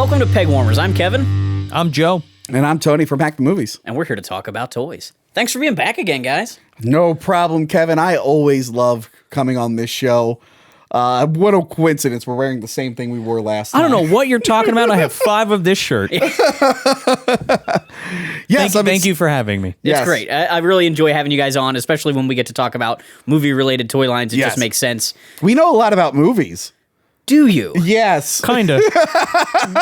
Welcome to Pegwarmers. I'm Kevin. I'm Joe. And I'm Tony from Hack the Movies. And we're here to talk about toys. Thanks for being back again, guys. No problem, Kevin. I always love coming on this show. What a coincidence. We're wearing the same thing we wore last I don't time. know what you're talking about. I have 5 of this shirt. Yes, Thank you for having me. It's Yes. great. I really enjoy having you guys on, especially when we get to talk about movie-related toy lines. It Yes. just makes sense. We know a lot about movies. Do you? Yes. Kinda.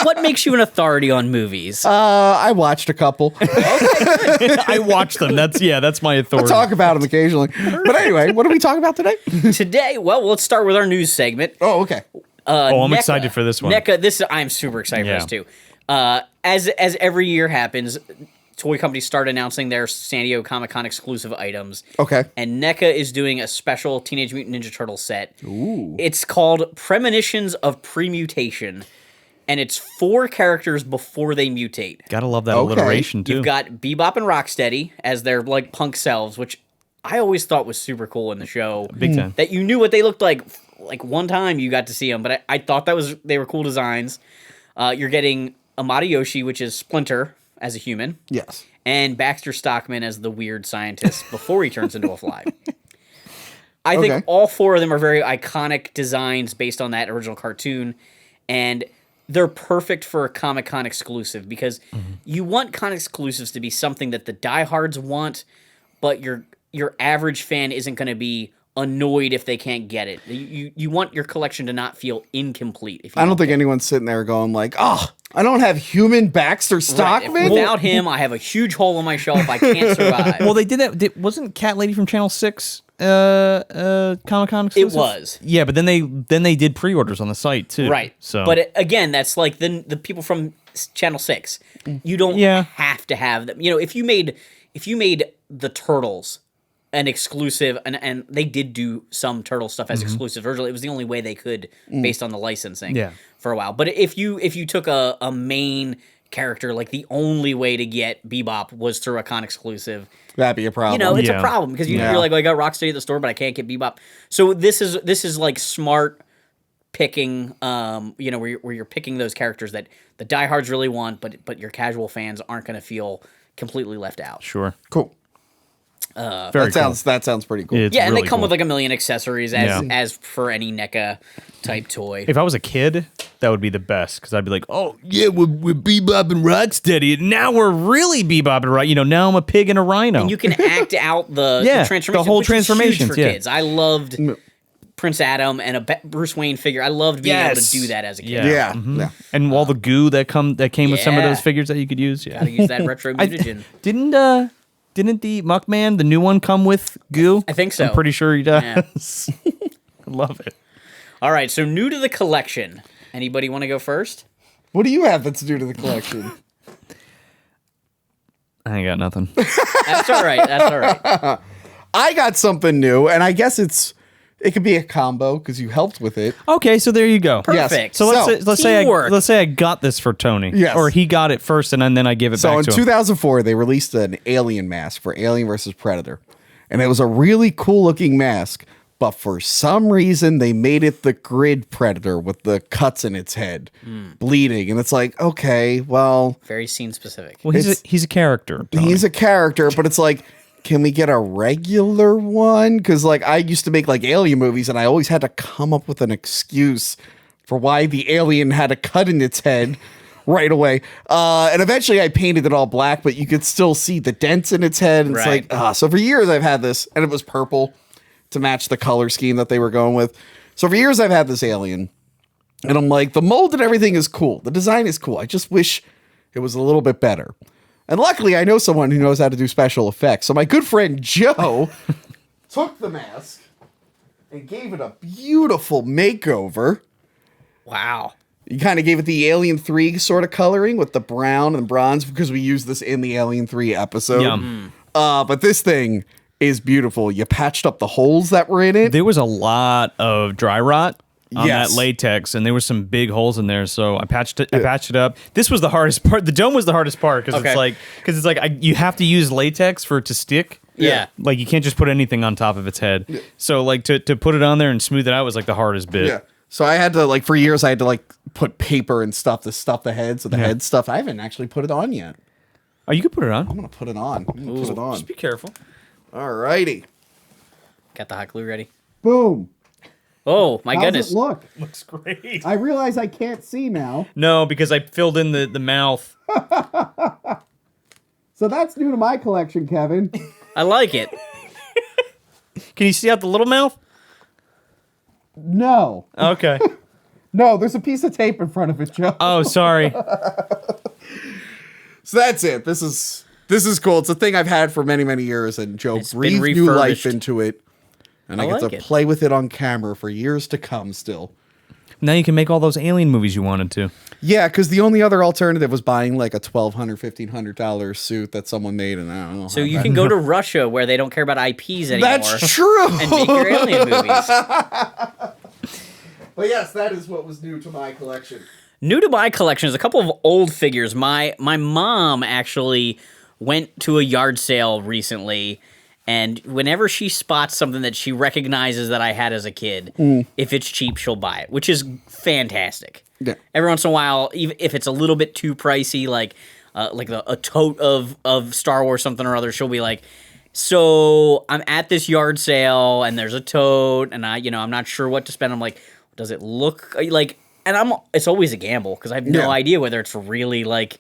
What makes you an authority on movies? I watched a couple. I watch them. That's my I authority. talk about them occasionally. But anyway, what are we talking about today? Today, well, let's start with our news segment. Oh, okay. I'm excited for this one. NECA, I'm super excited for this too. As every year happens, toy companies start announcing their San Diego Comic-Con exclusive items. Okay. And NECA is doing a special Teenage Mutant Ninja Turtle set. Ooh. It's called Premonitions of Premutation. And it's 4 characters before they mutate. Gotta love that alliteration, too. You've got Bebop and Rocksteady as their like punk selves, which I always thought was super cool in the show. Big time. That you knew what they looked like. Like one time you got to see them, but I thought they were cool designs. You're getting Amada Yoshi, which is Splinter as a human. Yes. And Baxter Stockman as the weird scientist before he turns into a fly. I think all 4 of them are very iconic designs based on that original cartoon, and they're perfect for a Comic-Con exclusive because you want con exclusives to be something that the diehards want, but your average fan isn't going to be annoyed if they can't get it. You want your collection to not feel incomplete. If you I don't think anyone's sitting there going like, oh, I don't have human Baxter Stockman. Right. Without him, I have a huge hole in my shelf. I can't survive. Well, they did that. Wasn't Cat Lady from Channel 6 Comic-Con exclusive? It was. Yeah, but then they did pre-orders on the site, too. Right. So, but again, that's like the people from Channel 6. You don't have to have them. You know, if you made the Turtles an exclusive, and they did do some Turtle stuff as exclusive originally. It was the only way they could based on the licensing for a while. But if you took a main character, like the only way to get Bebop was through a con exclusive, That'd be a problem. you know, it's a problem because you're like, well, I got Rocksteady at the store, but I can't get Bebop. So this is like smart picking, you know, where you're picking those characters that the diehards really want, but your casual fans aren't going to feel completely left out. Sure. Cool. That sounds pretty cool. It's Yeah, and really they come cool. with like a million accessories as for any NECA type toy. If I was a kid, that would be the best because I'd be like, "Oh yeah, we're Bebop and Rocksteady. Now we're really Bebop and Rock. You know, now I'm a pig and a rhino." And you can act out the transformation, the whole which is huge transformations, for yeah. kids. I loved Prince Adam and a Bruce Wayne figure. I loved being able to do that as a kid. Yeah. Yeah. And all the goo that came with some of those figures that you could use. Yeah, Gotta use that retro mutagen. Didn't the Muckman, the new one, come with goo? I think so. I'm pretty sure he does. I love it. All right, so new to the collection. Anybody want to go first? What do you have that's new to the collection? I ain't got nothing. That's all right. That's all right. I got something new, and I guess it could be a combo because you helped with it. Okay, so there you go. Perfect. So let's teamwork. say I got this for Tony. Yes. Or he got it first, and then I give it So back in to him. 2004, they released an alien mask for Alien versus Predator. And it was a really cool looking mask, but for some reason they made it the grid Predator with the cuts in its head, bleeding. And it's like, okay, well, Very scene specific. Well, he's a character. Tony. he's a character, but it's like, can we get a regular one? Because like I used to make like alien movies, and I always had to come up with an excuse for why the alien had a cut in its head right away. And eventually I painted it all black, but you could still see the dents in its head. And Right. it's like, so for years I've had this, and it was purple to match the color scheme that they were going with. So for years I've had this alien, and I'm like, the mold and everything is cool. The design is cool. I just wish it was a little bit better. And luckily, I know someone who knows how to do special effects. So my good friend Joe took the mask and gave it a beautiful makeover. Wow. You kind of gave it the Alien 3 sort of coloring with the brown and bronze because we used this in the Alien 3 episode. Yum. But this thing is beautiful. You patched up the holes that were in it. There was a lot of dry rot on Yes. that latex, and there were some big holes in there. So I patched it up. This was the hardest part. The dome was the hardest part because it's like you have to use latex for it to stick. Yeah. Like you can't just put anything on top of its head. So like to put it on there and smooth it out was like the hardest bit. Yeah. So I had to like for years I had to like put paper and stuff to stuff the head. So the head stuff I haven't actually put it on yet. Oh, you can put it on. I'm gonna put it on. Put it on. Just be careful. Alrighty. Got the hot glue ready. Boom. Oh my How's goodness! it look? Looks great. I realize I can't see now. No, because I filled in the mouth. So that's new to my collection, Kevin. I like it. Can you see out the little mouth? No. Okay. No, there's a piece of tape in front of it, Joe. Oh, sorry. So that's it. This is cool. It's a thing I've had for many, many years, and Joe It's been breathed new life refurbished. into it. And I get like to it. play with it on camera for years to come still. Now you can make all those alien movies you wanted to. Yeah, because the only other alternative was buying like a $1,200, $1,500 suit that someone made, and I don't know. So you can go to Russia where they don't care about IPs anymore. That's true. And make your alien movies. But yes, that is what was new to my collection. New to my collection is a couple of old figures. My mom actually went to a yard sale recently, and whenever she spots something that she recognizes that I had as a kid, if it's cheap, she'll buy it, which is fantastic. Yeah. Every once in a while, even if it's a little bit too pricey, like a tote of Star Wars something or other, she'll be like, so I'm at this yard sale and there's a tote and I'm not sure what to spend. I'm like, does it look like, and it's always a gamble because I have no idea whether it's really like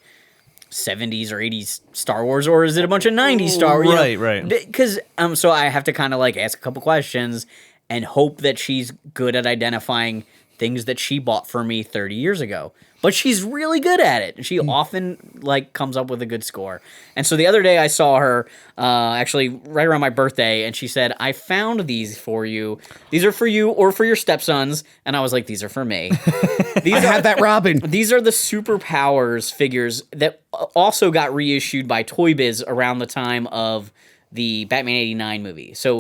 70s or 80s Star Wars or is it a bunch of 90s Star Wars? Right. Because so I have to kind of like ask a couple questions and hope that she's good at identifying things that she bought for me 30 years ago. But she's really good at it. And she often like comes up with a good score. And so the other day I saw her actually right around my birthday and she said, I found these for you. These are for you or for your stepsons. And I was like, these are for me. I had that Robin. These are the Superpowers figures that also got reissued by Toy Biz around the time of the Batman 89 movie. So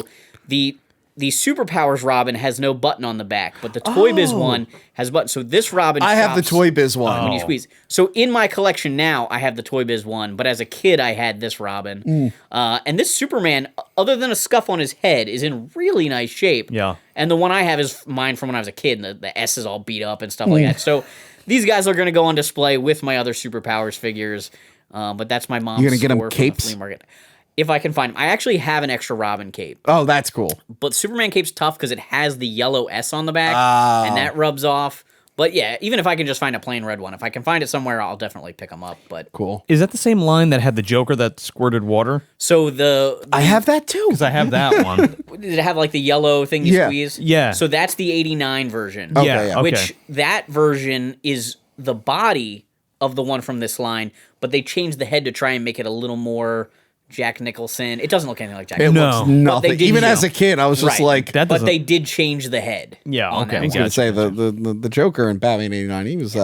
the Superpowers Robin has no button on the back, but the Toy Biz one has a button. So this Robin I have the chops Toy Biz one. when you squeeze. So in my collection now, I have the Toy Biz one, but as a kid, I had this Robin. And this Superman, other than a scuff on his head, is in really nice shape. Yeah. And the one I have is mine from when I was a kid, and the S is all beat up and stuff like that. So these guys are going to go on display with my other Superpowers figures, but that's my mom's You gonna get 'em score from capes? the flea market. If I can find them. I actually have an extra Robin cape. Oh, that's cool. But Superman cape's tough because it has the yellow S on the back, and that rubs off. But yeah, even if I can just find a plain red one, if I can find it somewhere, I'll definitely pick them up. But Cool. Is that the same line that had the Joker that squirted water? so the I have that too. Because I have that one. did it have like the yellow thing you Yeah. squeeze? Yeah. So that's the 89 version. Okay, yeah. yeah. Okay. Which that version is the body of the one from this line, but they changed the head to try and make it a little more Jack Nicholson. It doesn't look anything like Jack It Nicholson. No. looks But they nothing. did, Even you as know. a kid, I was just Right. like, That But doesn't. they did change the head. Yeah, on okay. that I was one. gonna say the Joker in Batman '89. He was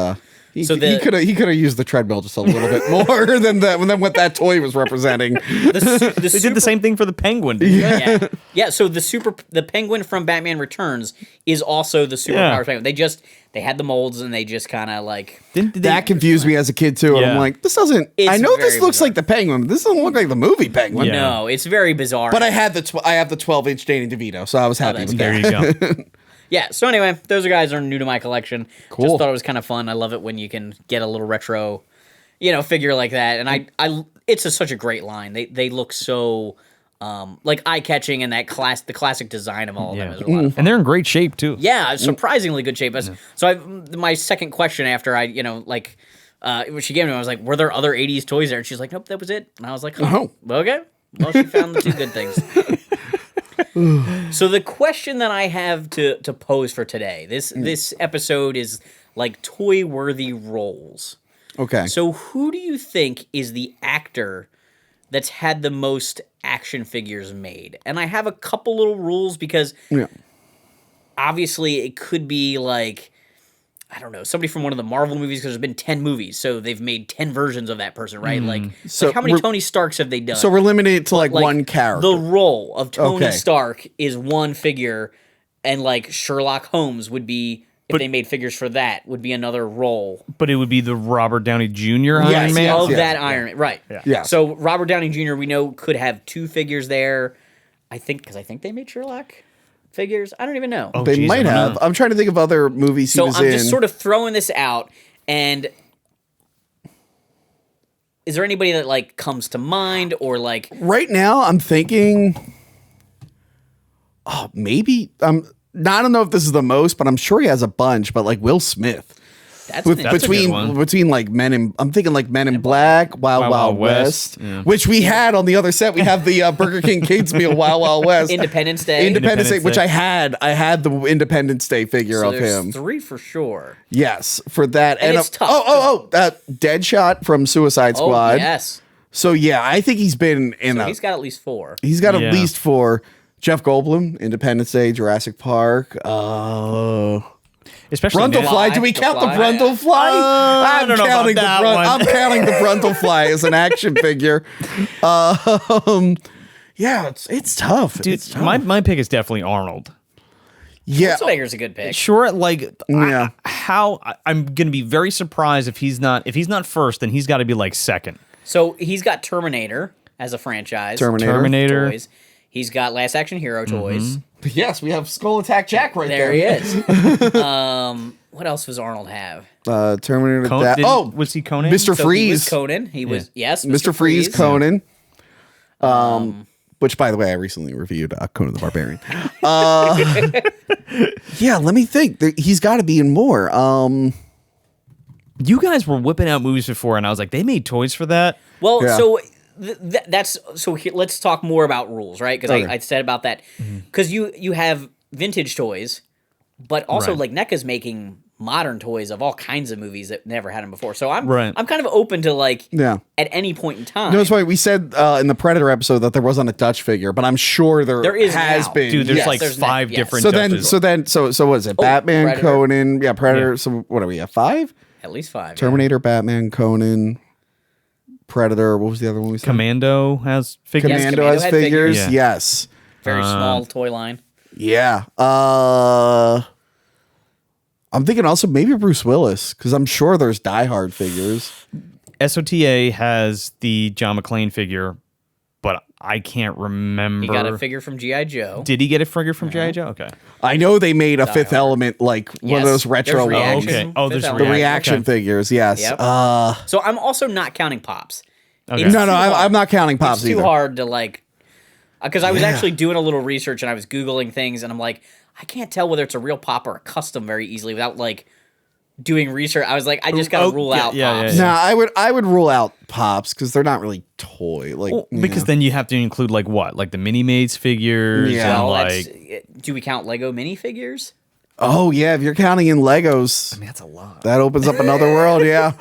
he So he could have used the treadmill just a little bit more than what that toy was representing. The They did the same thing for the Penguin. Didn't they? Yeah. So the Penguin from Batman Returns is also the Superpowers Penguin. They had the molds and they just kind of like Didn't they? That confused me as a kid too. And I'm Yeah. like, this doesn't. It's I know this very looks bizarre. like the Penguin. But this doesn't look like the movie Penguin. Yeah. no, it's very bizarre. But I had I have the 12-inch Danny DeVito, so I was happy that's with There that. you go. yeah. So anyway, those guys are new to my collection. Cool. Just thought it was kind of fun. I love it when you can get a little retro, figure like that. And it's such a great line. They look so like eye catching, and the classic design of all of them is a lot of fun. And they're in great shape too. Yeah, surprisingly good shape. So my second question after when she gave me, I was like, "Were there other '80s toys there?" And she's like, "Nope, that was it." And I was like, "Oh, okay." Well, she found the two good things. So the question that I have to pose for today, this episode is like toy worthy roles. Okay. So who do you think is the actor that's had the most action figures made? And I have a couple little rules because Yeah. obviously it could be like, I don't know, somebody from one of the Marvel movies because there's been 10 movies, so they've made 10 versions of that person, right? So like how many we're- Tony Starks have they done? So we're limited to like Like, one character. The role of Tony Okay. Stark is one figure, and like Sherlock Holmes would be, if they made figures for that, would be another role. But it would be the Robert Downey Jr. Iron Yes, Man. yes, Of yeah. that Iron Man, right. Yeah. So Robert Downey Jr., we know, could have two figures there, I think, because I think they made Sherlock. figures? I don't even know. Oh, They geez, might I don't have. know. I'm trying to think of other movies he so was I'm in. just sort of throwing this out, and is there anybody that like comes to mind, or like Right now, I'm thinking. Oh, maybe. I don't know if this is the most, but I'm sure he has a bunch. But like Will Smith. that's With, an interesting- a good one. between like I'm thinking like Men in Black, Wild Wild West, yeah. which we had on the other set. We have the Burger King Kids meal Wild Wild West, Independence Day. Independence Day, Independence which Day. I had the Independence Day figure so of there's him. 3 for sure. Yes, for that, And it's tough. Deadshot from Suicide Oh Squad. yes, So yeah, I think he's been in. so he's got at least 4. he's got Yeah. at least 4. Jeff Goldblum, Independence Day, Jurassic Park. Especially Brundle now. Fly. Do we The count the Fly. Brundle Fly? I don't know about that one. I'm counting the Brundle Fly as an action figure. Yeah, it's tough. Dude, It's tough. my pick is definitely Arnold. yeah, Schwarzenegger's a good pick. Sure, like Yeah. I'm gonna be very surprised if he's not first, then he's got to be like second. So he's got Terminator as a franchise. Terminator. Toys. He's got Last Action Hero Mm-hmm. toys. Yes, we have Skull Attack Jack right There there. he is. What else does Arnold have? Terminator. Was he Conan? Mr. So he was Freeze. Conan. He was yes, Mr. Freeze, Conan. Which, by the way, I recently reviewed Conan the Barbarian. Yeah, let me think. He's got to be in more. You guys were whipping out movies before, and I was like, they made toys for that. Well, Yeah. so that's so. Let's talk more about rules, right? Because Okay. I said about that because you have vintage toys, but also Right. like NECA's making modern toys of all kinds of movies that never had them before. So I'm Right. I'm kind of open to like Yeah. at any point in time. No, that's why we said in the Predator episode that there wasn't a Dutch figure, but I'm sure there is has now. been. Dude, there's Yes. like there's 5 yes. different. so Dutches. so what is it? Batman, Predator. Conan, Predator. So what are we at 5? At least 5. Terminator, Batman, Conan, Predator. What was the other one we said? Commando has figures. Yes, Commando Commando has had figures. figures. Yes. Very small toy line. Yeah. I'm thinking also maybe Bruce Willis because I'm sure there's Die Hard figures. SOTA has the John McClane figure, but I can't remember. He got a figure from GI Joe. Did he get a figure from G.I. Joe? Okay. I know they made a Fifth Element like one of Yes, those retro there's ones. reaction. Okay. Oh, there's Fifth The Element. reaction Okay. figures. Yes. Yep. Uh, So I'm also not counting Pops. Okay. It's no, too hard. I'm not counting Pops It's too either. hard to like, because I was Yeah. actually doing a little research and I was Googling things and I'm like, I can't tell whether it's a real Pop or a custom very easily without like doing research. I was like, I just gotta rule out Pops. Nah, I would rule out Pops because they're not really toy. Like Well, because then you have to include like what? Like the Mini-Mates figures Yeah. and Well, like do we count Lego minifigures? oh yeah, if you're counting in Legos, that's a lot. that opens up another world. Yeah.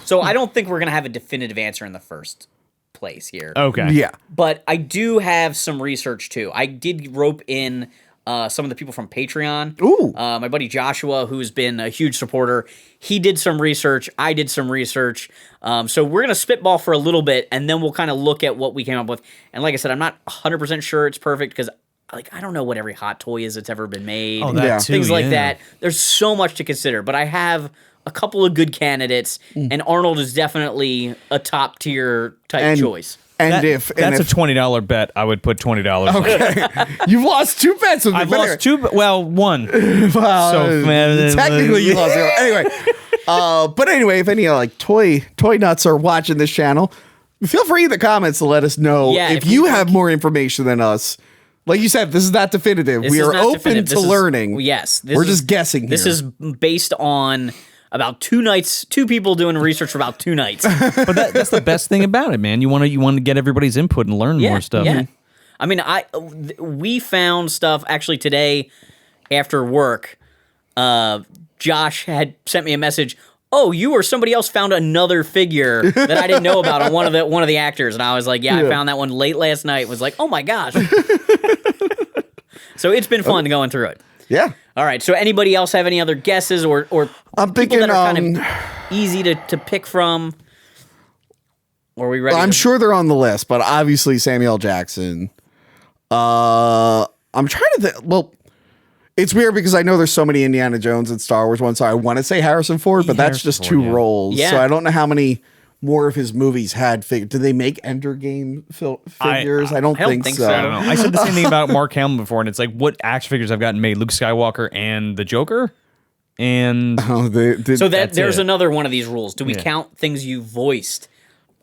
So I don't think we're gonna have a definitive answer in the first place here. Okay. Yeah. But I do have some research too. I did rope in some of the people from Patreon. Ooh. My buddy Joshua, who's been a huge supporter, he did some research. I did some research. So we're going to spitball for a little bit, and then we'll kind of look at what we came up with. And like I said, I'm not 100% sure it's perfect because like I don't know what every hot toy is that's ever been made. Oh, that Yeah. too, Things like yeah. that. There's so much to consider. But I have a couple of good candidates, and Arnold is definitely a top tier type choice. And That- if that's a $20 bet, I would put $20. okay, you've lost 2 bets with me. I've but lost 2. Well, 1. Well, So, man, technically you lost 0. Anyway, but anyway, if any like toy nuts are watching this channel, feel free in the comments to let us know Yeah, if if you you have more information than us. Like you said, this is not definitive. This We is are not open definitive. to This is- learning. Yes. We're just guessing This here. is based on about 2 nights, 2 people doing research for about 2 nights. But that's the best thing about it, man. You want to get everybody's input and learn more stuff. Yeah. I mean, we found stuff actually today after work. Josh had sent me a message. Oh, you or somebody else found another figure that I didn't know about on one of the actors, and I was like, yeah, I found that one late last night. Was like, oh my gosh. So it's been fun going through it. Yeah. All right. So anybody else have any other guesses or I'm people thinking that are kind of easy to pick from? Or are we ready? I'm to- sure they're on the list, but obviously Samuel Jackson. I'm trying to think. Well, it's weird because I know there's so many Indiana Jones and Star Wars ones, so I want to say Harrison Ford, but that's Harrison just Ford, 2 yeah. roles. Yeah. So I don't know how many more of his movies had figures. Did they make Ender Game figures? I don't think so. I don't know. I said the same thing about Mark Hamill before, and it's like, what action figures I've gotten made? Luke Skywalker and the Joker? And there's another one of these rules. Do we count things you voiced?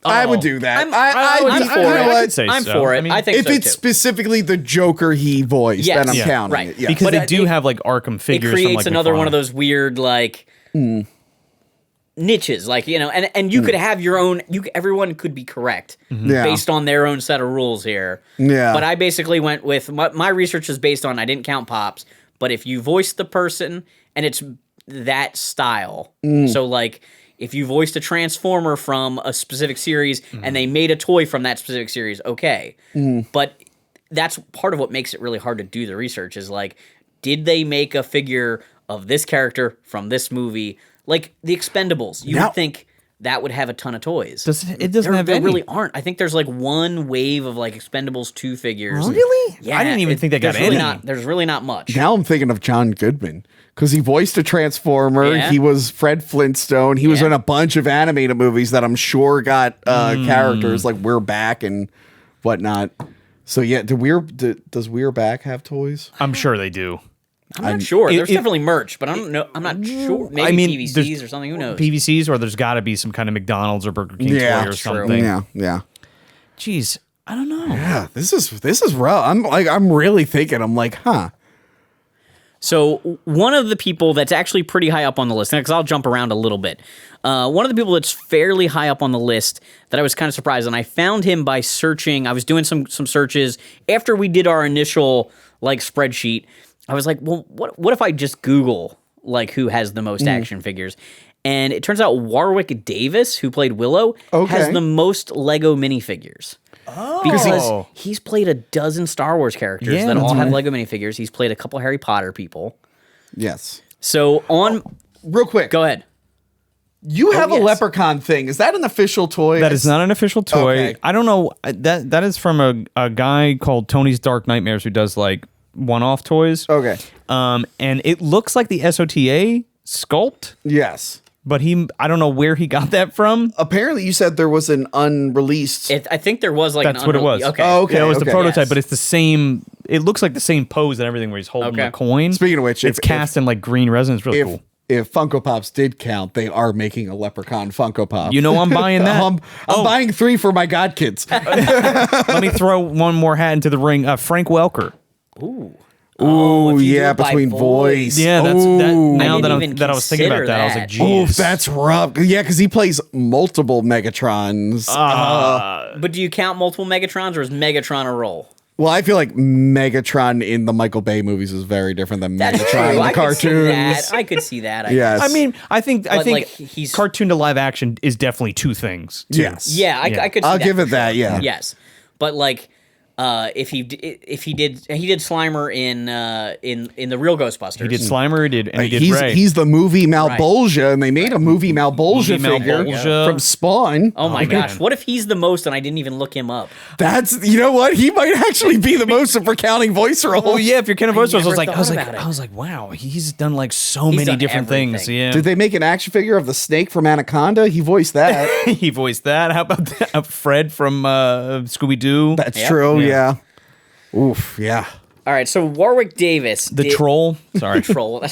I would do that. I'm for it. I think if it's specifically the Joker he voiced, then I'm counting right. it. Yeah. Because they do have like Arkham figures. It creates from, like, another before. one of those weird like niches, like, you know, and you could have your own. Everyone could be correct based on their own set of rules here. Yeah. But I basically went with my research is based on I didn't count pops, but if you voice the person and it's that style, so like. If you voiced a Transformer from a specific series and they made a toy from that specific series, okay. But that's part of what makes it really hard to do the research is like, did they make a figure of this character from this movie? Like the Expendables. You would think that would have a ton of toys. It doesn't have there any. really aren't. I think there's like one wave of like Expendables 2 figures. Really? Yeah. I didn't even think they got any. There's really not much. Now I'm thinking of John Goodman because he voiced a Transformer. Yeah. He was Fred Flintstone. He was in a bunch of animated movies that I'm sure got characters like We're Back and whatnot. So yeah, does We're Back have toys? I'm sure they do. I'm not sure. There's definitely merch, but I don't know. I'm not sure. Maybe PVCs or something. Who knows? PVCs, or there's got to be some kind of McDonald's or Burger King toy or something. Yeah. Jeez, I don't know. Yeah, this is rough. I'm really thinking. I'm like, huh. So one of the people that's actually pretty high up on the list, because I'll jump around a little bit. One of the people that's fairly high up on the list that I was kind of surprised, and I found him by searching. I was doing some searches after we did our initial like spreadsheet. I was like, well, what if I just Google like who has the most action figures? And it turns out Warwick Davis, who played Willow, has the most Lego minifigures. Oh. Because he's played a dozen Star Wars characters that all have Lego minifigures. He's played a couple Harry Potter people. Yes. So real quick. Go ahead. You have a leprechaun thing. Is that an official toy? That is not an official toy. Okay. I don't know. That is from a guy called Tony's Dark Nightmares who does like one-off toys. Okay. And it looks like the SOTA sculpt. Yes. But I don't know where he got that from. Apparently, you said there was an unreleased. I think there was like that's what it was. Okay. Oh, okay. Yeah, it was the prototype, yes. but it's the same. It looks like the same pose and everything where he's holding the coin. Speaking of which, it's cast in like green resin. It's really cool. If Funko Pops did count, they are making a Leprechaun Funko Pop. You know I'm buying that. I'm buying 3 for my god kids. Let me throw one more hat into the ring. Frank Welker. Ooh. Oh, yeah, between voice. Yeah, that's that. Now I that I was thinking about that, I was like, oh, geez. that's rough. Yeah, because he plays multiple Megatrons. But do you count multiple Megatrons, or is Megatron a role? Well, I feel like Megatron in the Michael Bay movies is very different than Megatron in the cartoons. I could see that. Yes. I mean, I think like, he's cartoon to live action is definitely two things. Too. Yes. Yeah, I could see I'll that give for it that, yeah. Yes. But like if he did Slimer in the real Ghostbusters. He did Slimer, he did Ray. He's the movie Malbolgia, and they made a movie Malbolgia figure from Spawn. Oh my gosh! What if he's the most, and I didn't even look him up? That's, you know what? He might actually be the most if we're counting voice roles. Oh yeah, if you're counting voice roles, I I was like, wow, he's done like so many different things. Yeah. Did they make an action figure of the snake from Anaconda? He voiced that. He voiced that. How about that? Fred from Scooby Doo? That's true. Yeah. Oof. Yeah. All right, so Warwick Davis, the troll. Sorry, troll.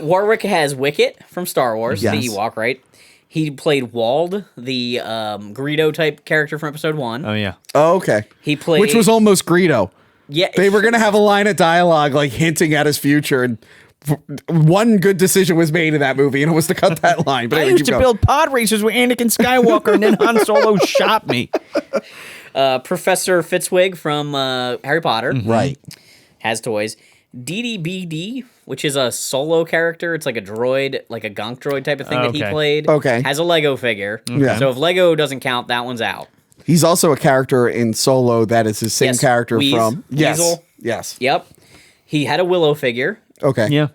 Warwick has Wicket from Star Wars, the Ewok, right? He played Wald, the Greedo type character from Episode 1. Oh yeah. Oh, okay. He played, which was almost Greedo. Yeah, they were gonna have a line of dialogue like hinting at his future, and one good decision was made in that movie, and it was to cut that line. But I used to build pod racers with Anakin Skywalker, and then Han Solo shot me. Professor Fitzwig from Harry Potter, right, has toys. DDBD, which is a solo character, it's like a droid, like a gonk droid type of thing that he played. Okay, has a Lego figure. Yeah. So if Lego doesn't count, that one's out. He's also a character in Solo that is his same character from Weasel. Yes. Yep. He had a Willow figure. Okay. Yeah.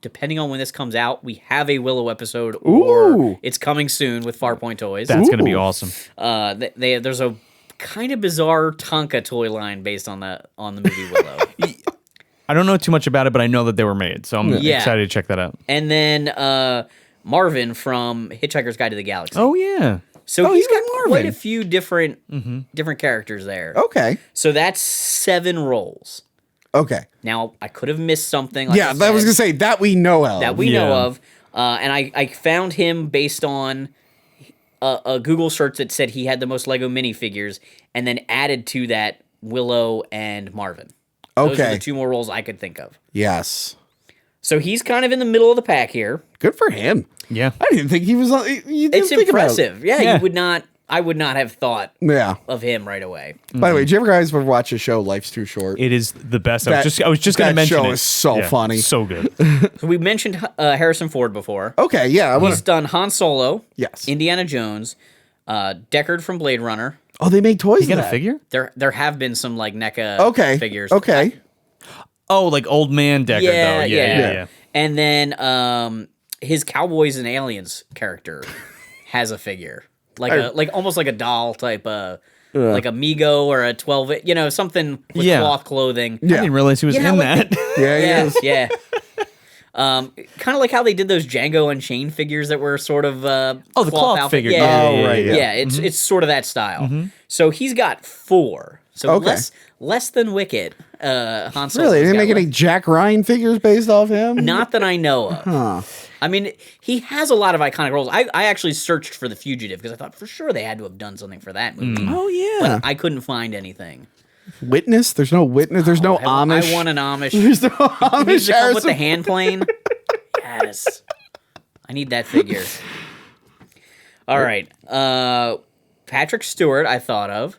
Depending on when this comes out, we have a Willow episode, or it's coming soon with Farpoint Toys. That's going to be awesome. There's a kind of bizarre Tonka toy line based on the movie Willow. I don't know too much about it, but I know that they were made, so I'm excited to check that out. And then Marvin from Hitchhiker's Guide to the Galaxy. Oh yeah. So Oh, he's he's got got quite Marvin. a few different characters there. Okay. So that's 7 roles. Okay. Now, I could have missed something. Like Yeah, I was gonna say that we know of. that we Yeah. know of. And I found him based on a Google search that said he had the most Lego minifigures, and then added to that Willow and Marvin. Those are Okay. the 2 more roles I could think of. Yes. So he's kind of in the middle of the pack here. Good for him. Yeah. I didn't think he was. You didn't It's think about it. impressive. Yeah, Yeah. you would not. I would not have thought Yeah. of him right away. By the way, did you ever guys ever watch the show Life's Too Short? It is the best. I That- was just going to that mention show it. is so funny. So good. So we mentioned Harrison Ford before. Okay, yeah. I wanna, He's done Han Solo. Yes. Indiana Jones. Deckard from Blade Runner. oh, they make toys. You got of a that. figure? There have been some like NECA Okay. figures. Okay. Oh, like old man Deckard. Yeah, though. Yeah. And then his Cowboys and Aliens character has a figure, like almost like a doll type, like a Mego or a 12, something with Yeah. cloth clothing. I didn't realize he was You know, in like that. Yeah, he Yeah, is. yeah. Kind of like how they did those Django Unchained figures that were sort of Oh, the cloth outfit. figure. Yeah, Oh, right, yeah. yeah. It's sort of that style. So he's got 4. So Okay. less than Wicket. Han Solo. Really? They didn't make any Jack Ryan figures based off him? Not that I know of. I mean, he has a lot of iconic roles. I actually searched for The Fugitive because I thought for sure they had to have done something for that movie. Oh, yeah. But I couldn't find anything. Witness? There's no witness. There's no Amish. I want an Amish. There's no Amish. Needs to come with Harrison the hand plane. Yes. I need that figure. All right. Patrick Stewart, I thought of.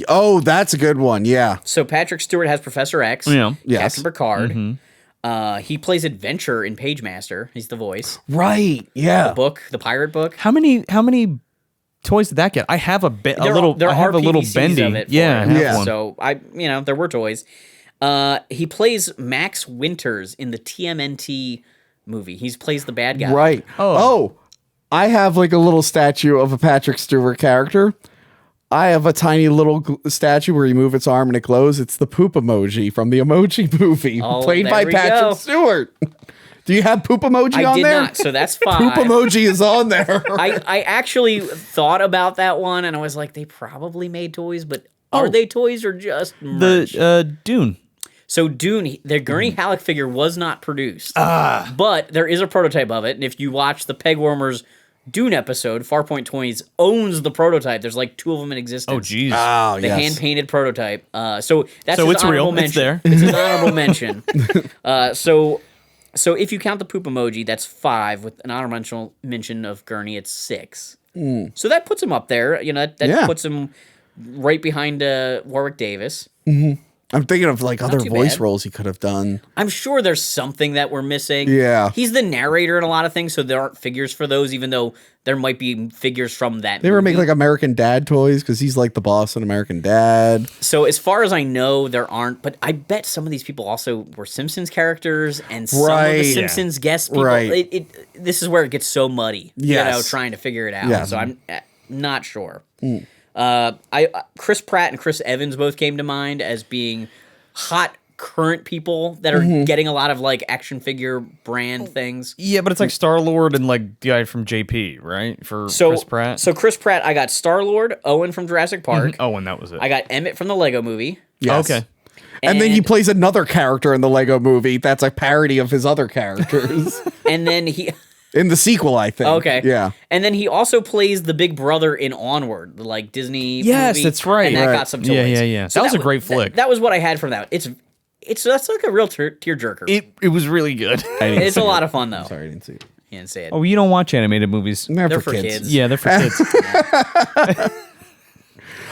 Oh, that's a good one. Yeah. So Patrick Stewart has Professor X, Yeah. Yes. Captain Picard. He plays Adventure in Pagemaster. He's the voice. Right. Yeah. The pirate book. How many toys did that get? I have a little. There I have are a little PVCs bendy. of it for Yeah, I it. have Yeah. one. So there were toys. He plays Max Winters in the TMNT movie. He plays the bad guy. Right. Oh. Oh, I have like a little statue of a Patrick Stewart character. I have a tiny little statue where you move its arm and it glows. It's the poop emoji from the Emoji Movie, Oh, played there by we Patrick go. Stewart. Do you have poop emoji I on did there? not. So that's 5. Poop emoji is on there. I actually thought about that one, and I was like, they probably made toys, but are they toys or just merch? The Dune. So Dune, the Gurney Halleck figure was not produced, but there is a prototype of it, and if you watch the Pegwarmers Dune episode, Farpoint Toys owns the prototype. There's like 2 of them in existence. Oh, geez. Oh, The yes. hand-painted prototype. So that's So his it's real. honorable It's mention. there. It's an honorable mention. So if you count the poop emoji, that's 5. With an honorable mention of Gurney, it's 6. So that puts him up there. That Yeah. puts him right behind Warwick Davis. I'm thinking of like other too voice bad. roles he could have done. I'm sure there's something that we're missing. Yeah. He's the narrator in a lot of things, so there aren't figures for those, even though there might be figures from that They ever movie. make like American Dad toys because he's like the boss in American Dad. So as far as I know, there aren't, but I bet some of these people also were Simpsons characters and some of Right. the Yeah. Simpsons guest people. Right. This is where it gets so muddy, Yes. trying to figure it out. Yes. So I'm not sure. Chris Pratt and Chris Evans both came to mind as being hot current people that are getting a lot of like action figure brand things. Yeah, but it's like Star-Lord and like the guy from JP, right? For Chris Pratt. So Chris Pratt, I got Star-Lord, Owen from Jurassic Park. Oh, and that was it. I got Emmett from the Lego movie. Yes. Okay. And then he plays another character in the Lego movie that's a parody of his other characters. And then he In the sequel, I think. Okay. Yeah. And then he also plays the big brother in Onward, the like Disney Yes, movie, that's right. And that Right. got some toys. Yeah. That was a great flick. That was what I had from that. That's like a real tearjerker. It was really good. It's a lot of fun though. Sorry, I didn't see it. You didn't say it. Oh, you don't watch animated movies? They're for kids. Yeah, they're for kids.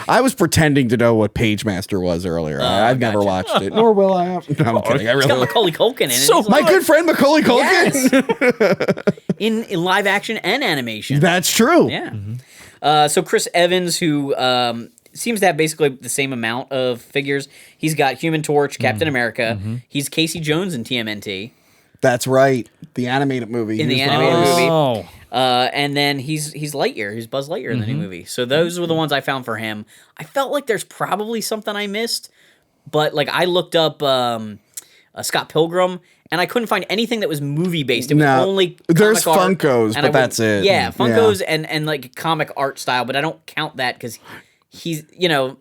I was pretending to know what Pagemaster was earlier. I've never watched it. Nor will I. No, I'm kidding. I It's got really. Macaulay Culkin in it. So He's My like- good friend Macaulay Culkin. Yes. in live action and animation. That's true. Yeah. So Chris Evans, who seems to have basically the same amount of figures. He's got Human Torch, Captain America. He's Casey Jones in TMNT. That's right. The animated movie. In the He was animated voice. movie. Oh. And then he's Lightyear. He's Buzz Lightyear in the new movie. So those were the ones I found for him. I felt like there's probably something I missed, but like I looked up Scott Pilgrim, and I couldn't find anything that was movie based. It was No. only There's comic art, Funkos, and but that's it. Yeah, Funkos and like comic art style, but I don't count that because he's You know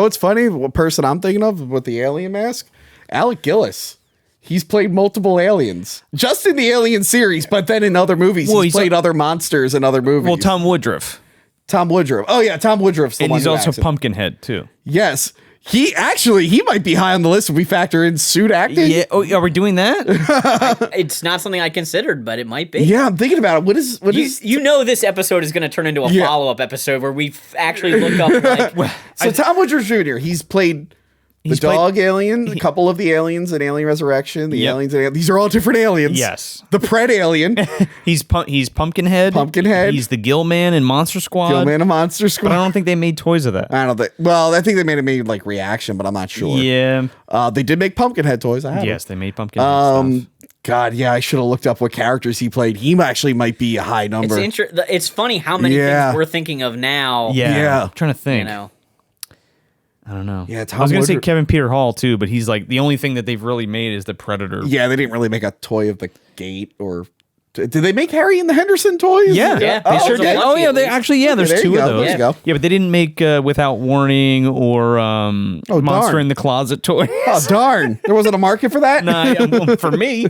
what's funny? What person I'm thinking of with the alien mask? Alec Gillis. He's played multiple aliens, just in the Alien series, but then in other movies, he's played other monsters in other movies. Well, Tom Woodruff. Tom Woodruff. Oh yeah, Tom Woodruff's the And one he's who also acts it. Pumpkinhead, too. Yes. He might be high on the list if we factor in suit acting. Yeah. Oh, are we doing that? it's not something I considered, but it might be. Yeah, I'm thinking about it. What is You know this episode is going to turn into a follow-up episode where we actually look up like so Tom Woodruff Jr. He's played the dog alien, a couple of the aliens in Alien Resurrection, the aliens. These are all different aliens. Yes. The Pred alien, He's Pumpkinhead. Pumpkinhead. He's the Gill Man in Monster Squad. Gilman of Monster Squad. But I don't think they made toys of that. I don't think. Well, I think they made like reaction, but I'm not sure. Yeah. They did make Pumpkinhead toys. I have Yes, they made Pumpkinhead stuff. God, yeah, I should have looked up what characters he played. He actually might be a high number. it's funny how many things we're thinking of now. Yeah. I'm trying to You think. know. I don't know. Yeah, Tom I was going to say Woodruff- Kevin Peter Hall, too, but he's like, the only thing that they've really made is the Predator. Yeah, they didn't really make a toy of the gate or. Did they make Harry and the Henderson toys? Yeah, Yeah, they they sure also did. Lucky Oh, yeah, at they least. actually, there's there you two go, of those. there you go. Yeah, but they didn't make Without Warning or Monster darn. in the Closet toys. Oh, darn. There wasn't a market for that? Nah, for me.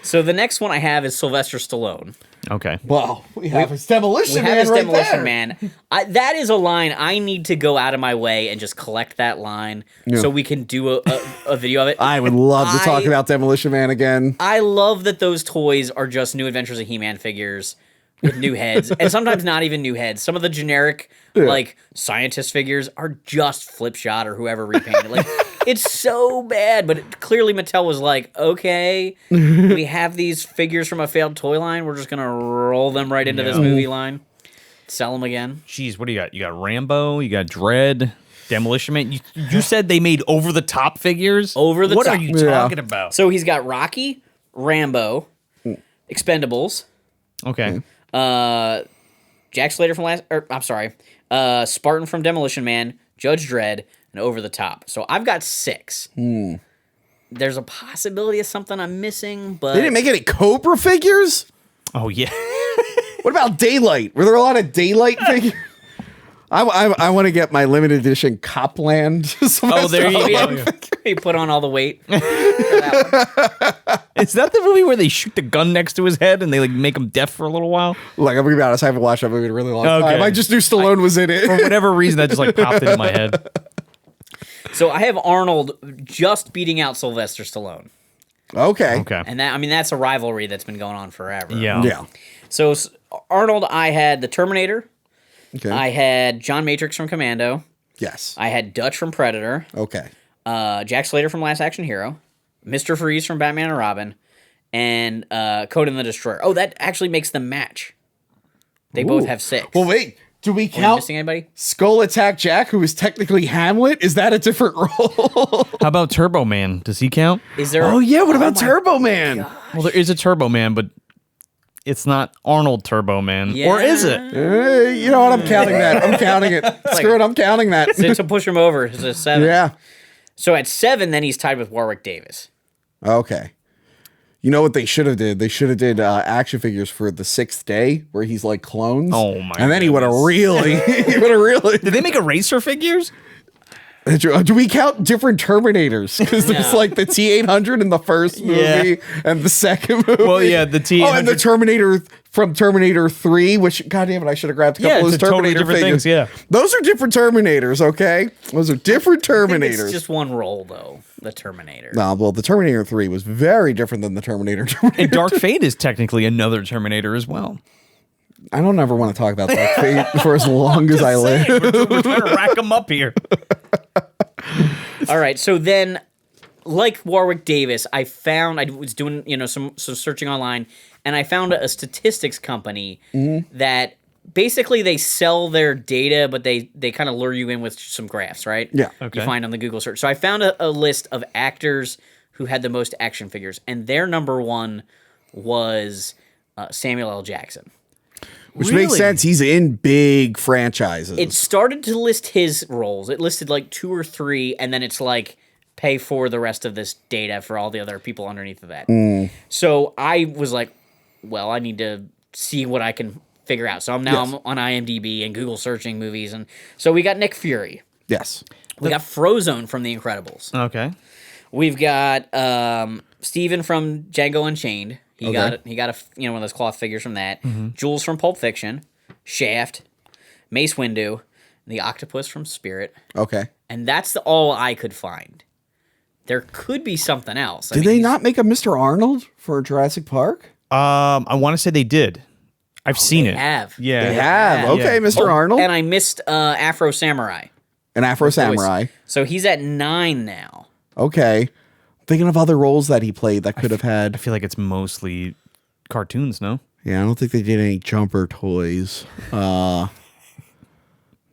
So the next one I have is Sylvester Stallone. Okay. Well, we have his Demolition We Man have his right Demolition there. Man. That is a line I need to go out of my way and just collect that line so we can do a video of it. I would love to talk about Demolition Man again. I love that those toys are just New Adventures of He-Man figures with new heads, and sometimes not even new heads. Some of the generic like scientist figures are just Flipshot or whoever repainted. Like it's so bad, but clearly Mattel was like, okay, we have these figures from a failed toy line. We're just gonna roll them right into this movie line, sell them again. Jeez, what do you got? You got Rambo, you got Dread, Demolition Man. You said they made over-the-top figures? Over the What top. are you talking about? So he's got Rocky, Rambo, Expendables, Okay. Jack Slater from Spartan from Demolition Man, Judge Dredd, and Over the Top. So I've got 6. There's a possibility of something I'm missing, but They didn't make any Cobra figures? Oh, yeah. What about Daylight? Were there a lot of Daylight figures? I want to get my limited edition Copland. Oh, there you go. he put on all the weight. Is that the movie where they shoot the gun next to his head and they like make him deaf for a little while? Like, I'm going to be honest, I haven't watched that movie in a really long Okay. time. I just knew Stallone was in For it. whatever reason, that just like popped into my head. So I have Arnold just beating out Sylvester Stallone. Okay. Okay. And that's a rivalry that's been going on forever. Yeah. Yeah. So Arnold, I had the Terminator. Okay. I had John Matrix from Commando. Yes. I had Dutch from Predator. Okay. Jack Slater from Last Action Hero. Mr. Freeze from Batman and Robin. And Conan the Destroyer. Oh, that actually makes them match. They both have 6. Well, wait. Do we Am I count missing anybody? Skull Attack Jack, who is technically Hamlet? Is that a different role? How about Turbo Man? Does he count? Is there? Oh, yeah. What about Turbo Man? Well, there is a Turbo Man, but it's not Arnold Turbo Man. Yeah. Or is it? You know what? I'm counting that. I'm counting it. Screw it. I'm counting that. To push him over is a 7. Yeah. So at 7, then he's tied with Warwick Davis. Okay. You know what they should have did? They should have did action figures for the 6th Day, where he's like clones. Oh, my And then he would have goodness. really, he would have really. Did they make eraser figures? Do we count different Terminators? Because there's No. like the T-800 in the first movie and the second movie. Well, yeah, the T-800. Oh, and the Terminator from Terminator 3, which, goddamn it, I should have grabbed a couple Yeah, of those it's a totally Terminator different figures. things, yeah. Those are different Terminators, okay? Those are different I think Terminators. it's just one role, though. The Terminator. No, well, the Terminator 3 was very different than the Terminator. And Dark Fate is technically another Terminator as well. I don't ever want to talk about Dark Fate for as long as I live. We're trying to rack them up here. All right, so then, like Warwick Davis, I was doing some searching online, and I found a statistics company that basically they sell their data, but they kind of lure you in with some graphs, right? Yeah. Okay. You find on the Google search. So I found a list of actors who had the most action figures, and their number 1 was Samuel L. Jackson. Which makes Really? sense. He's in big franchises. It started to list his roles. It listed like 2 or 3, and then it's like pay for the rest of this data for all the other people underneath of that. So I was like, well, I need to see what I can figure out. So I'm on IMDb and Google searching movies, and so we got Nick Fury. Yes. We got Frozone from The Incredibles. Okay. We've got Steven from Django Unchained. He got a one of those cloth figures from that. Jules from Pulp Fiction, Shaft, Mace Windu, the octopus from Spirit. Okay. And that's all I could find. There could be something else. Did they not make a Mr. Arnold for Jurassic Park? I want to say they did. I've seen it. Have. Yeah. They have. Okay, Mr. Arnold. And I missed Afro Samurai. An Afro Samurai. So he's at 9 now. Okay. Thinking of other roles that he played that could have had. I feel like it's mostly cartoons, no? Yeah, I don't think they did any Jumper toys. I'm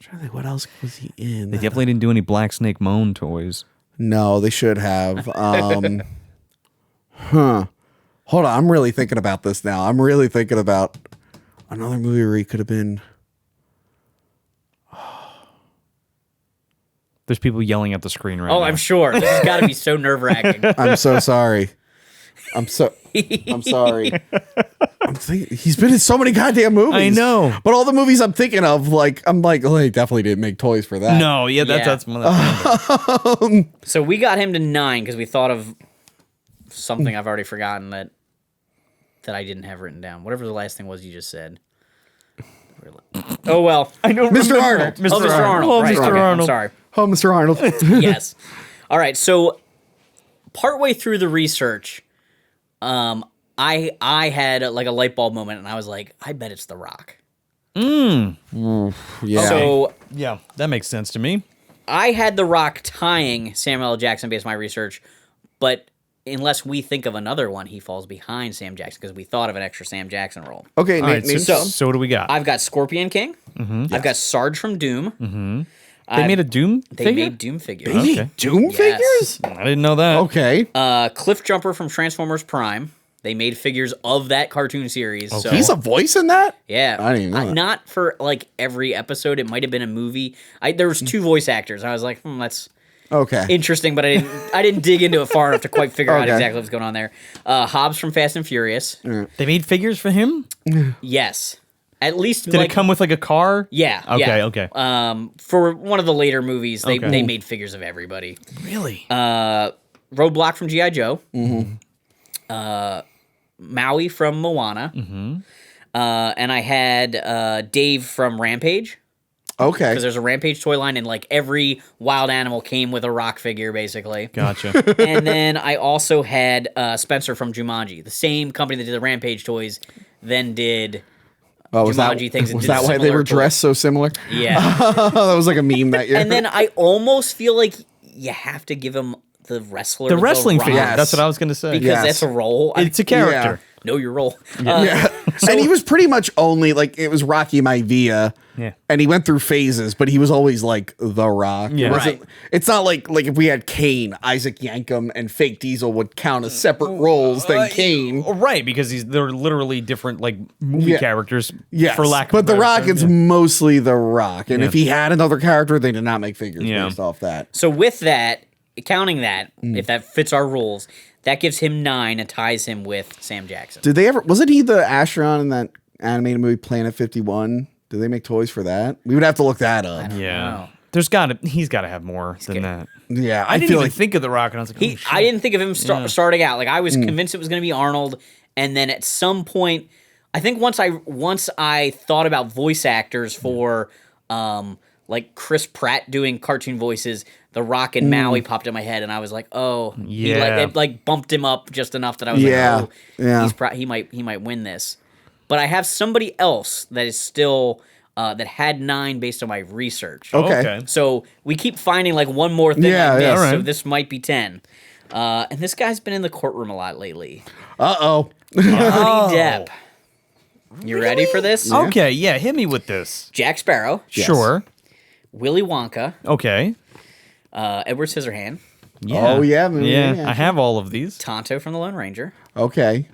trying to think, what else was he in? They definitely didn't do any Black Snake Moan toys. No, they should have. Hold on, I'm really thinking about this now. I'm really thinking about another movie where he could have been. There's people yelling at the screen right Oh, now. I'm sure. This has got to be so nerve-wracking. I'm so sorry. I'm sorry. I'm thinking he's been in so many goddamn movies. I know. But all the movies I'm thinking of, I'm like, oh, he definitely didn't make toys for that. No, yeah, that's one of the So we got him to 9 because we thought of something I've already forgotten that I didn't have written down. Whatever the last thing was you just said. Oh, well. I know. Mr. Arnold. Mr. Arnold. Oh, Right, Mr. okay, Arnold. I'm sorry. Oh, Mr. Arnold. Yes. All right. So partway through the research, I had like a light bulb moment, and I was like, I bet it's The Rock. Yeah. So Yeah, that makes sense to me. I had The Rock tying Samuel L. Jackson based on my research, but unless we think of another one, he falls behind Sam Jackson because we thought of an extra Sam Jackson role. Okay, All right, name so what do we got? I've got Scorpion King. I've got Sarge from Doom. They made a Doom They figure? made Doom figures. Baby Okay. Doom Yes. figures? I didn't know that. Okay. Cliff Jumper from Transformers Prime. They made figures of that cartoon series. So He's a voice in that? yeah, I didn't even know that. Not for like every episode. It might have been a movie. There was 2 voice actors. I was like, that's Okay. interesting, but I didn't dig into it far enough to quite figure out Okay. exactly what's going on there. Hobbs from Fast and Furious. They made figures for him? Yes, at least Did it come with like a car? Yeah. Okay, yeah. okay. For one of the later movies, they Okay. made figures of everybody. Really? Roadblock from G.I. Joe. Maui from Moana. And I had Dave from Rampage. Okay. Because there's a Rampage toy line, and like every wild animal came with a Rock figure, basically. Gotcha. And then I also had Spencer from Jumanji, the same company that did the Rampage toys, then did Oh, was that, Jumanji things and was did that why they similar were toys. dressed so similar? Yeah. that was like a meme that year. And then I almost feel like you have to give him the wrestler, The wrestling Rock, figure. Yes. That's what I was going to say. because Yes. that's a role. It's a character. Know your role. yeah. And he was pretty much only like it was Rocky Maivia. Yeah. And he went through phases, but he was always like The Rock. Yeah. It wasn't, Right. It's not like if we had Kane, Isaac Yankem, and Fake Diesel would count as separate roles than Kane. Right, because they're literally different like movie Yeah. characters Yes, for lack of but The Rock better is term, mostly The Rock. And Yeah. if he had another character, they did not make figures Yeah. based off that. So with that, counting that, if that fits our rules, that gives him 9 and ties him with Sam Jackson. Did they ever, wasn't he the astronaut in that animated movie Planet 51? Did they make toys for that? We would have to look that up. Yeah. Wow. He's got to have more than that. Yeah, I didn't feel even like think of The Rock, and I was like, oh, shit. I didn't think of him starting out. Like I was convinced it was going to be Arnold, and then at some point, I think once I thought about voice actors for like Chris Pratt doing cartoon voices, The Rock and Maui popped in my head, and I was like, oh, Yeah. it like bumped him up just enough that I was Yeah, like, oh, yeah. he might win this. But I have somebody else that is still that had 9 based on my research. Okay. So we keep finding like one more thing Yeah, I missed, yeah, all so right. this might be 10. And this guy's been in the courtroom a lot lately. Uh-oh. Johnny Depp. You ready for this? Okay, yeah, hit me with this. Jack Sparrow, Sure. Willy Wonka, Okay. Edward Scissorhand, Yeah. Oh, yeah, man, Yeah, yeah. I have all of these. Tonto from The Lone Ranger, Okay.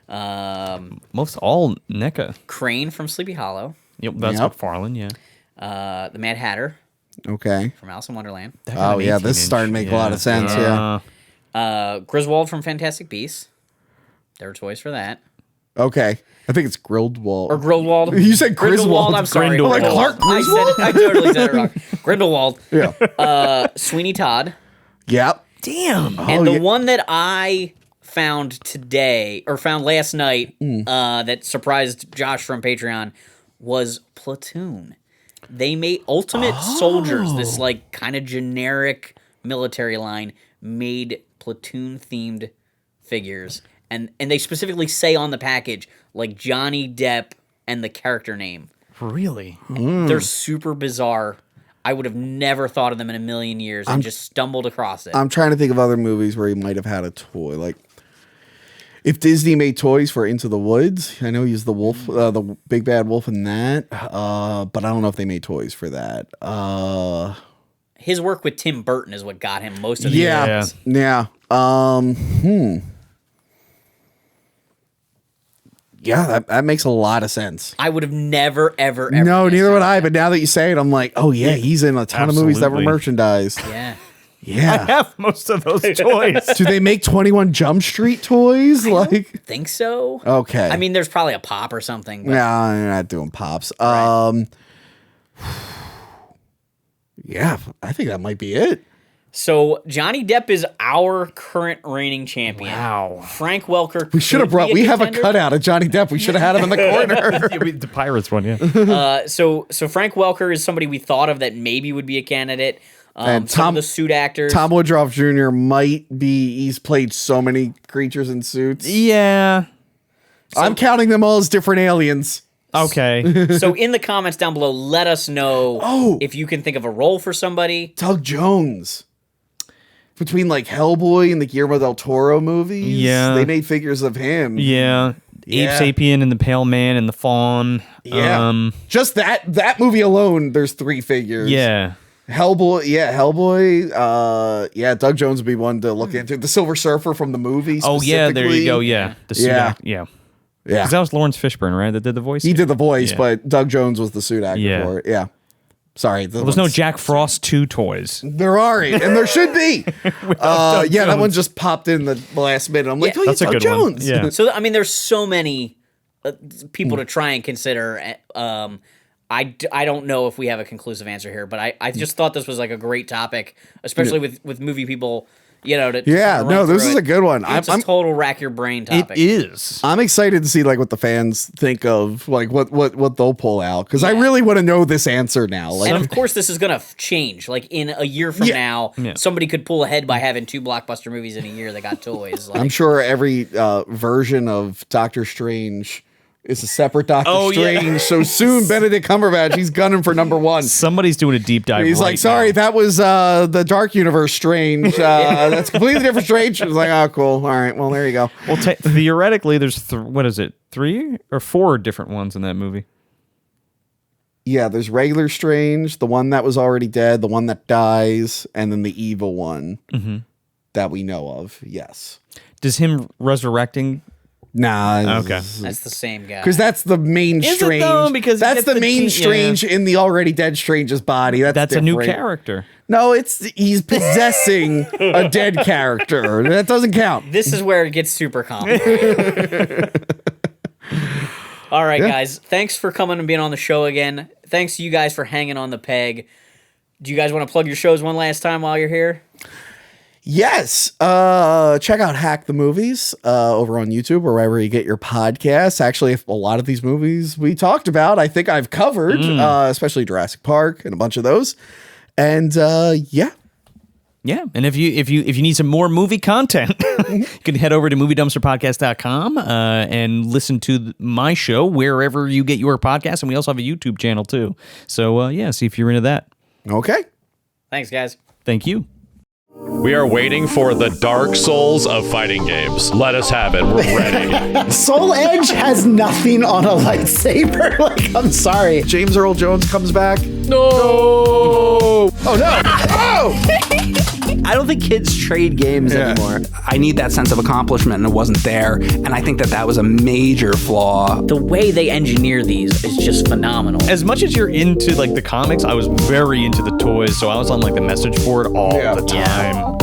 Most all NECA. Crane from Sleepy Hollow, Yep, that's Yep. McFarlane, yeah. the Mad Hatter, Okay. from Alice in Wonderland. Oh, yeah. This is starting to make a lot of sense. Yeah. Griswold from Fantastic Beasts. There were toys for that. Okay. I think it's Grindelwald. Or Grindelwald. You said Griswold. I'm sorry. Grindelwald. Like Clark Griswold? I totally said it wrong. Grindelwald. Yeah. Sweeney Todd. Yep. Damn. And the one that I found today, or found last night, that surprised Josh from Patreon, was Platoon. They made Ultimate Soldiers, this like kind of generic military line, made Platoon-themed figures. And they specifically say on the package, like Johnny Depp and the character name. Really? They're super bizarre. I would have never thought of them in a million years and just stumbled across it. I'm trying to think of other movies where he might have had a toy. Like, if Disney made toys for Into the Woods, I know he's the wolf, the big bad wolf in that. But I don't know if they made toys for that. His work with Tim Burton is what got him most of the Yeah. awards. Yeah. Yeah, that makes a lot of sense. I would have never, ever. No, guessed neither would that. I. But now that you say it, I'm like, oh yeah, he's in a ton of movies that were Absolutely. merchandised. Yeah. Yeah. I have most of those toys. Do they make 21 Jump Street toys? Like, Think so? okay. I mean, there's probably a pop or something. But no, you're not doing pops. Yeah, I think that might be it. So Johnny Depp is our current reigning champion. Wow. Frank Welker. We should have brought. We have a cutout of Johnny Depp. We should have had him in the corner. The Pirates one, yeah. So Frank Welker is somebody we thought of that maybe would be a candidate. And Some Tom- of the suit actors. Tom Woodruff Jr. might be. He's played so many creatures in suits. Yeah. I'm counting them all as different aliens. Okay. So in the comments down below, let us know if you can think of a role for somebody. Doug Jones. Between like Hellboy and the Guillermo del Toro movies, Yeah. they made figures of him. Yeah. Yeah. Ape Sapien and the Pale Man and the Fawn. Yeah. Just that movie alone, there's 3 figures. Yeah. Hellboy. Doug Jones would be one to look into. The Silver Surfer from the movie. Oh, yeah. There you go. specifically. Yeah. The Yeah. suit yeah. Yeah. Because that was Lawrence Fishburne, right? That did the voice? He did the voice, Yeah. but Doug Jones was the suit actor Yeah. for it. Yeah. Sorry. There was no Jack Frost 2 toys. There aren't, and there should be. That Jones. one just popped in the last minute. I'm like, Yeah. oh, That's a Doug good one. Jones. Yeah. So I mean, there's so many people to try and consider. I don't know if we have a conclusive answer here, but I just thought this was like a great topic, especially with movie people. You know, Yeah, run no, this through is it. a good one. It's a total rack your brain topic. It is. I'm excited to see like what the fans think of, like what they'll pull out, because I really want to know this answer now. Like, And of course, this is gonna change. Like in a year from now, somebody could pull ahead by having 2 blockbuster movies in a year that got toys. Like, I'm sure every version of Doctor Strange is a separate Doctor Oh, yeah. Strange. So soon, Benedict Cumberbatch, he's gunning for number 1. Somebody's doing a deep dive. He's right like, sorry, now. that was the Dark Universe Strange. That's completely different Strange. It's like, oh, cool. All right, well, there you go. Well, theoretically, there's 3 or 4 different ones in that movie. Yeah, there's regular Strange, the one that was already dead, the one that dies, and then the evil one that we know of. Yes. Does him resurrecting? Nah. Okay. that's the same guy. Because that's the main Is it Strange. though? Because that's it's the the main teen- Strange in the already dead Strange's body. That's a new different. character. No, he's possessing a dead character. That doesn't count. This is where it gets super complicated. All right, guys. Thanks for coming and being on the show again. Thanks to you guys for hanging on the peg. Do you guys want to plug your shows one last time while you're here? Yes. Check out Hack the Movies over on YouTube or wherever you get your podcasts. Actually, if a lot of these movies we talked about, I think I've covered, especially Jurassic Park and a bunch of those. And yeah. Yeah, and if you need some more movie content, you can head over to moviedumpsterpodcast.com and listen to my show wherever you get your podcast, and we also have a YouTube channel too. So yeah, see if you're into that. Okay. Thanks, guys. Thank you. We are waiting for the Dark Souls of fighting games. Let us have it. We're ready. Soul Edge has nothing on a lightsaber. Like, I'm sorry. James Earl Jones comes back. No! Oh no! Oh! I don't think kids trade games anymore. I need that sense of accomplishment, and it wasn't there. And I think that was a major flaw. The way they engineer these is just phenomenal. As much as you're into like the comics, I was very into the toys, so I was on like the message board all Yeah. the time.